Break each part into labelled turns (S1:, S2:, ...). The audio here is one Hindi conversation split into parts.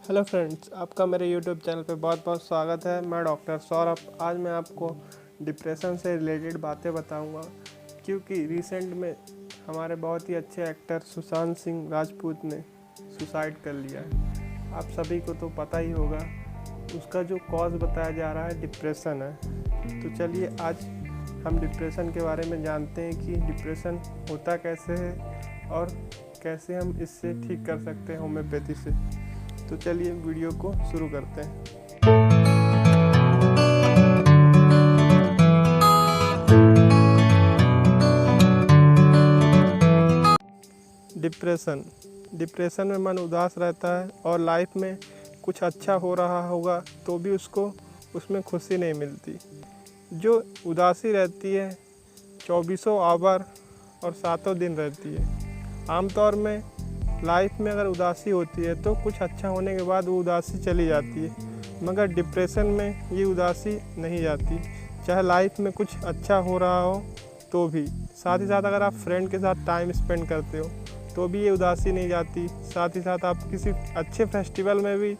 S1: हेलो फ्रेंड्स, आपका मेरे यूट्यूब चैनल पे बहुत बहुत स्वागत है। मैं डॉक्टर सौरभ। आज मैं आपको डिप्रेशन से रिलेटेड बातें बताऊंगा, क्योंकि रिसेंट में हमारे बहुत ही अच्छे एक्टर सुशांत सिंह राजपूत ने सुसाइड कर लिया है। आप सभी को तो पता ही होगा। उसका जो कॉज बताया जा रहा है डिप्रेशन है। तो चलिए आज हम डिप्रेशन के बारे में जानते हैं कि डिप्रेशन होता कैसे है और कैसे हम इससे ठीक कर सकते हैं होम्योपैथी से। तो चलिए वीडियो को शुरू करते हैं। डिप्रेशन में मन उदास रहता है और लाइफ में कुछ अच्छा हो रहा होगा तो भी उसको उसमें खुशी नहीं मिलती। जो उदासी रहती है 24 आवर और 7 दिन रहती है। आमतौर में लाइफ में अगर उदासी होती है तो कुछ अच्छा होने के बाद वो उदासी चली जाती है, मगर डिप्रेशन में ये उदासी नहीं जाती। चाहे लाइफ में कुछ अच्छा हो रहा हो तो भी, साथ ही साथ अगर आप फ्रेंड के साथ टाइम स्पेंड करते हो तो भी ये उदासी नहीं जाती। साथ ही साथ आप किसी अच्छे फेस्टिवल में भी,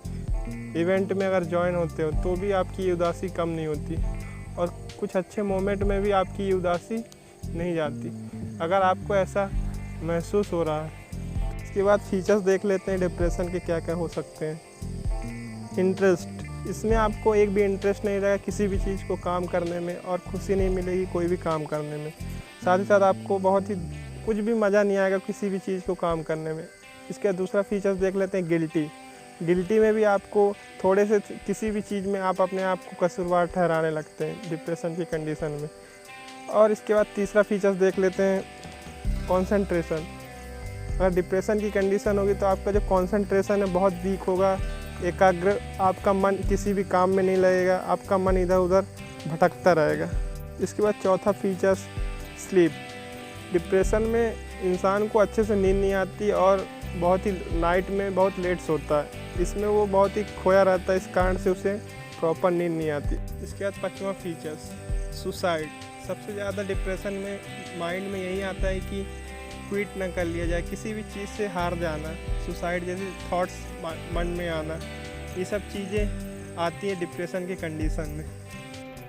S1: इवेंट में अगर ज्वाइन होते हो तो भी आपकी ये उदासी कम नहीं होती, और कुछ अच्छे मोमेंट में भी आपकी ये उदासी नहीं जाती। अगर आपको ऐसा महसूस हो रहा है, इसके बाद फीचर्स देख लेते हैं डिप्रेशन के क्या क्या हो सकते हैं। इंटरेस्ट, इसमें आपको एक भी इंटरेस्ट नहीं रहेगा किसी भी चीज़ को काम करने में, और खुशी नहीं मिलेगी कोई भी काम करने में। साथ ही साथ आपको बहुत ही कुछ भी मज़ा नहीं आएगा किसी भी चीज़ को काम करने में। इसका दूसरा फीचर्स देख लेते हैं गिल्टी में भी आपको थोड़े से किसी भी चीज़ में आप अपने आप को कसूरवार ठहराने लगते हैं डिप्रेशन की कंडीशन में। और इसके बाद तीसरा फीचर्स देख लेते हैं कॉन्सेंट्रेशन। अगर डिप्रेशन की कंडीशन होगी तो आपका जो कॉन्सेंट्रेशन है बहुत वीक होगा, एकाग्र, आपका मन किसी भी काम में नहीं लगेगा, आपका मन इधर उधर भटकता रहेगा। इसके बाद चौथा फीचर्स स्लीप। डिप्रेशन में इंसान को अच्छे से नींद नहीं आती और बहुत ही नाइट में बहुत लेट सोता है। इसमें वो बहुत ही खोया रहता है, इस कारण से उसे प्रॉपर नींद नहीं आती। इसके बाद पांचवा फीचर्स सुसाइड। सबसे ज़्यादा डिप्रेशन में माइंड में यही आता है कि क्विट ना कर लिया जाए, किसी भी चीज़ से हार जाना, सुसाइड जैसे थॉट्स मन में आना, ये सब चीज़ें आती है डिप्रेशन की कंडीशन में।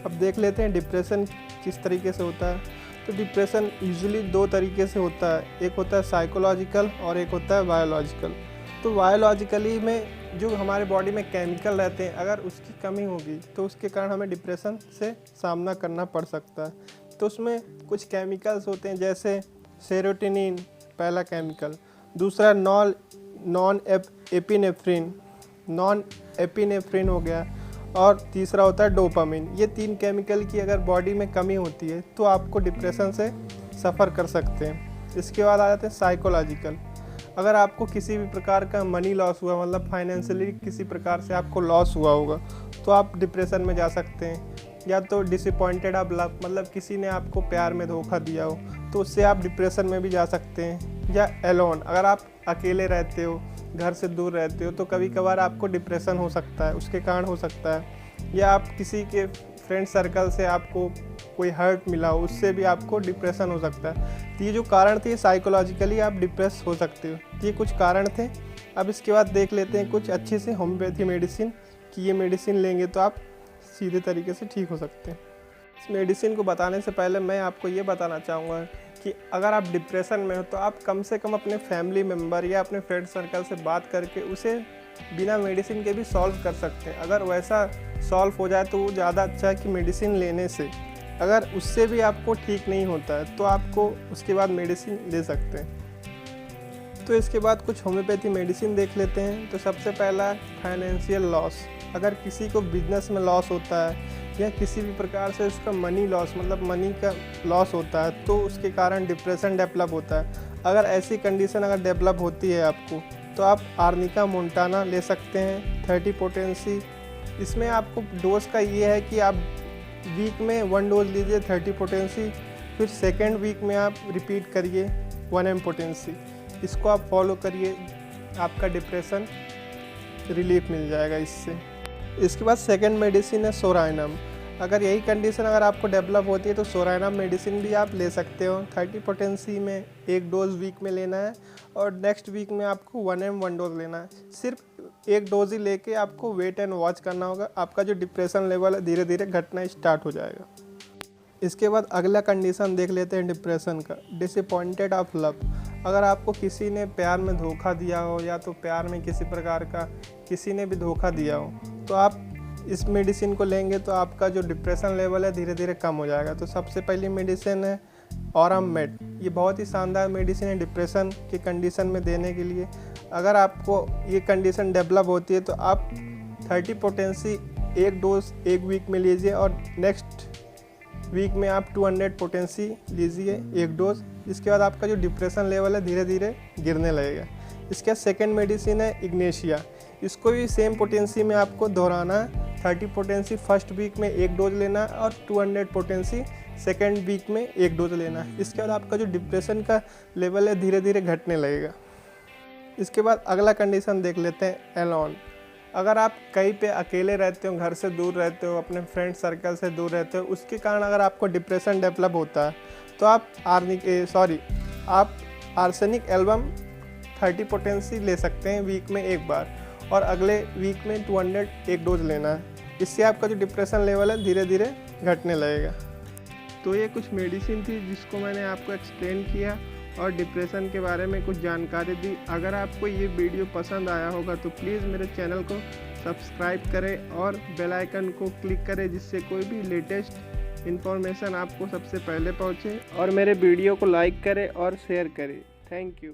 S1: अब देख लेते हैं डिप्रेशन किस तरीके से होता है। तो डिप्रेशन यूजुअली दो तरीके से होता है, एक होता है साइकोलॉजिकल और एक होता है बायोलॉजिकल। तो बायोलॉजिकली में जो हमारे बॉडी में केमिकल रहते हैं, अगर उसकी कमी होगी तो उसके कारण हमें डिप्रेशन से सामना करना पड़ सकता है। तो उसमें कुछ केमिकल्स होते हैं, जैसे सेरोटोनिन पहला केमिकल, दूसरा नॉन एपिनेफ्रिन हो गया, और तीसरा होता है डोपामिन। ये तीन केमिकल की अगर बॉडी में कमी होती है तो आपको डिप्रेशन से सफ़र कर सकते हैं। इसके बाद आ जाते हैं साइकोलॉजिकल। अगर आपको किसी भी प्रकार का मनी लॉस हुआ, मतलब फाइनेंशियली किसी प्रकार से आपको लॉस हुआ होगा, तो आप डिप्रेशन में जा सकते हैं। या तो डिसअपॉइंटेड आप लव, मतलब किसी ने आपको प्यार में धोखा दिया हो तो उससे आप डिप्रेशन में भी जा सकते हैं। या एलोन, अगर आप अकेले रहते हो, घर से दूर रहते हो, तो कभी कभार आपको डिप्रेशन हो सकता है, उसके कारण हो सकता है। या आप किसी के फ्रेंड सर्कल से आपको कोई हर्ट मिला हो, उससे भी आपको डिप्रेशन हो सकता है। तो ये जो कारण थे, साइकोलॉजिकली आप डिप्रेस हो सकते हो। ये कुछ कारण थे। अब इसके बाद देख लेते हैं कुछ अच्छे से होम्योपैथी मेडिसिन, कि ये मेडिसिन लेंगे तो आप सीधे तरीके से ठीक हो सकते हैं। इस मेडिसिन को बताने से पहले मैं आपको ये बताना चाहूँगा कि अगर आप डिप्रेशन में हो तो आप कम से कम अपने फैमिली मेम्बर या अपने फ्रेंड सर्कल से बात करके उसे बिना मेडिसिन के भी सॉल्व कर सकते हैं। अगर वैसा सॉल्व हो जाए तो वो ज़्यादा अच्छा है कि मेडिसिन लेने से। अगर उससे भी आपको ठीक नहीं होता है तो आपको उसके बाद मेडिसिन ले सकते हैं। तो इसके बाद कुछ होम्योपैथी मेडिसिन देख लेते हैं। तो सबसे पहला फाइनेंशियल लॉस। अगर किसी को बिजनेस में लॉस होता है या किसी भी प्रकार से उसका मनी लॉस, मतलब मनी का लॉस होता है, तो उसके कारण डिप्रेशन डेवलप होता है। अगर ऐसी कंडीशन अगर डेवलप होती है आपको, तो आप आर्निका मोंटाना ले सकते हैं 30 पोटेंसी। इसमें आपको डोज का ये है कि आप वीक में 1 डोज लीजिए 30 पोटेंसी, फिर सेकेंड वीक में आप रिपीट करिए 1 m पोटेंसी। इसको आप फॉलो करिए, आपका डिप्रेशन रिलीफ मिल जाएगा इससे। इसके बाद सेकंड मेडिसिन है सोराइनम। अगर यही कंडीशन अगर आपको डेवलप होती है तो सोराइनम मेडिसिन भी आप ले सकते हो। 30 पोटेंसी में 1 डोज वीक में लेना है, और नेक्स्ट वीक में आपको 1 m 1 डोज लेना है। सिर्फ एक डोज ही लेके आपको वेट एंड वॉच करना होगा। आपका जो डिप्रेशन लेवल है धीरे धीरे घटना स्टार्ट हो जाएगा। इसके बाद अगला कंडीशन देख लेते हैं डिप्रेशन का, डिसअपॉइंटेड ऑफ लव। अगर आपको किसी ने प्यार में धोखा दिया हो या तो प्यार में किसी प्रकार का किसी ने भी धोखा दिया हो, तो आप इस मेडिसिन को लेंगे तो आपका जो डिप्रेशन लेवल है धीरे धीरे कम हो जाएगा। तो सबसे पहली मेडिसिन है ऑरामेड। ये बहुत ही शानदार मेडिसिन है डिप्रेशन की कंडीशन में देने के लिए। अगर आपको ये कंडीशन डेवलप होती है तो आप 30 पोटेंसी एक डोज एक वीक में लीजिए और नेक्स्ट वीक में आप 200 पोटेंसी लीजिए एक डोज। इसके बाद आपका जो डिप्रेशन लेवल है धीरे धीरे गिरने लगेगा। इसके बाद सेकेंड मेडिसिन है इग्नेशिया। इसको भी सेम पोटेंसी में आपको दोहराना है। 30 पोटेंसी फर्स्ट वीक में एक डोज लेना है और 200 पोटेंसी सेकेंड वीक में एक डोज लेना है। इसके बाद आपका जो डिप्रेशन का लेवल है धीरे धीरे घटने लगेगा। इसके बाद अगला कंडीशन देख लेते हैं एलोन। अगर आप कहीं पे अकेले रहते हो, घर से दूर रहते हो, अपने फ्रेंड सर्कल से दूर रहते हो, उसके कारण अगर आपको डिप्रेशन डेवलप होता है तो आप आर्सेनिक एल्बम 30 पोटेंसी ले सकते हैं वीक में एक बार और अगले वीक में 200 एक डोज लेना है। इससे आपका जो डिप्रेशन लेवल है धीरे धीरे घटने लगेगा। तो ये कुछ मेडिसिन थी जिसको मैंने आपको एक्सप्लेन किया और डिप्रेशन के बारे में कुछ जानकारी दी। अगर आपको ये वीडियो पसंद आया होगा तो प्लीज़ मेरे चैनल को सब्सक्राइब करें और बेल आइकन को क्लिक करें, जिससे कोई भी लेटेस्ट इन्फॉर्मेशन आपको सबसे पहले पहुंचे। और मेरे वीडियो को लाइक करें और शेयर करें। Thank you.